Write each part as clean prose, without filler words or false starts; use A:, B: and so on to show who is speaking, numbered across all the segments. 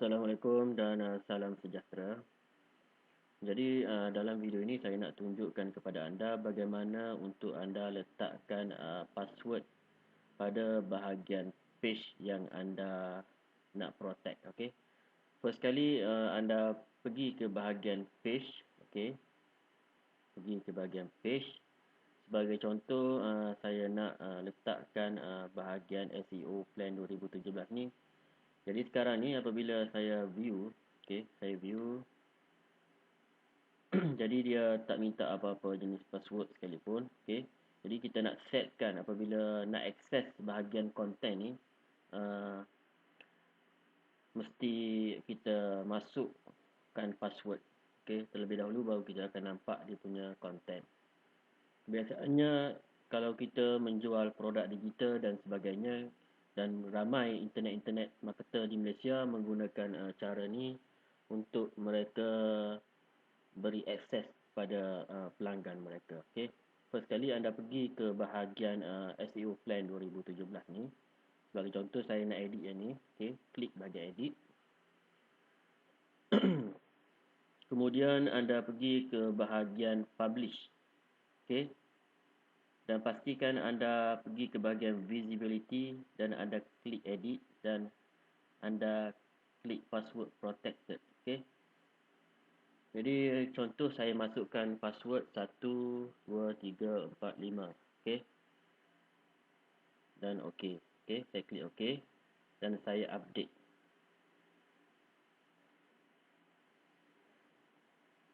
A: Assalamualaikum dan salam sejahtera. Jadi dalam video ini saya nak tunjukkan kepada anda bagaimana untuk anda letakkan password pada bahagian page yang anda nak protect. Okay. First kali anda pergi ke bahagian page. Okay. Pergi ke bahagian page. Sebagai contoh saya nak letakkan bahagian SEO Plan 2017 ni. Jadi sekarang ni apabila saya view, okay, saya view, jadi dia tak minta apa-apa jenis password sekalipun, okay. Jadi kita nak setkan apabila nak akses bahagian konten ni, mesti kita masukkan password, okay. Terlebih dahulu baru kita akan nampak dia punya konten. Biasanya kalau kita menjual produk digital dan sebagainya, dan ramai internet marketer di Malaysia menggunakan cara ni untuk mereka beri akses pada pelanggan mereka. Okay. First kali anda pergi ke bahagian SEO Plan 2017 ni. Sebagai contoh saya nak edit yang ni. Okay. Klik bahagian edit. Kemudian anda pergi ke bahagian Publish. Okay. Dan pastikan anda pergi ke bahagian Visibility dan anda klik Edit dan anda klik Password Protected. Okay. Jadi contoh saya masukkan password 12345. Okay. Dan OK. Okay. Saya klik OK. Dan saya update.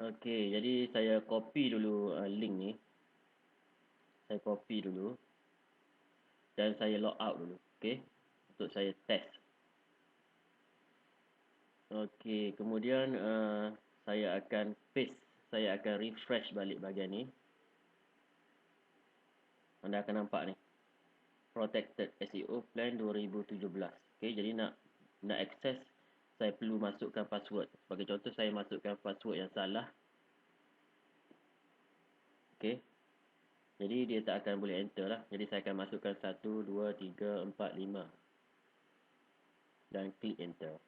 A: Okay. Jadi saya copy dulu link ni. Saya copy dulu. Dan saya log out dulu. Okay. Untuk saya test. Okay. Kemudian saya akan paste. Saya akan refresh balik bahagian ni. Anda akan nampak ni. Protected SEO Plan 2017. Okay. Jadi nak akses, saya perlu masukkan password. Sebagai contoh saya masukkan password yang salah. Okay. Jadi dia tak akan boleh enter lah. Jadi saya akan masukkan 1, 2, 3, 4, 5. Dan klik enter.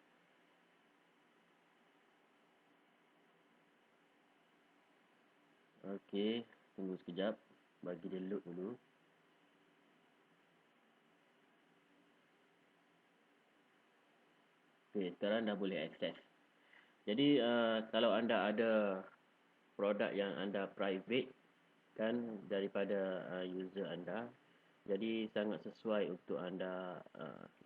A: Okay. Tunggu sekejap. Bagi dia load dulu. Okay. Sekarang dah boleh akses. Jadi kalau anda ada produk yang anda private kan daripada user anda, jadi sangat sesuai untuk anda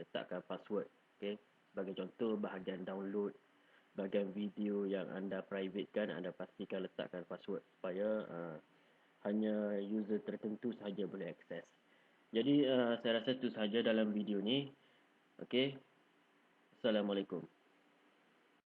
A: letakkan password. Okay. Sebagai contoh bahagian download, bahagian video yang anda private kan, anda pastikan letakkan password supaya hanya user tertentu sahaja boleh akses. Jadi saya rasa itu sahaja dalam video ni. Okay. Assalamualaikum.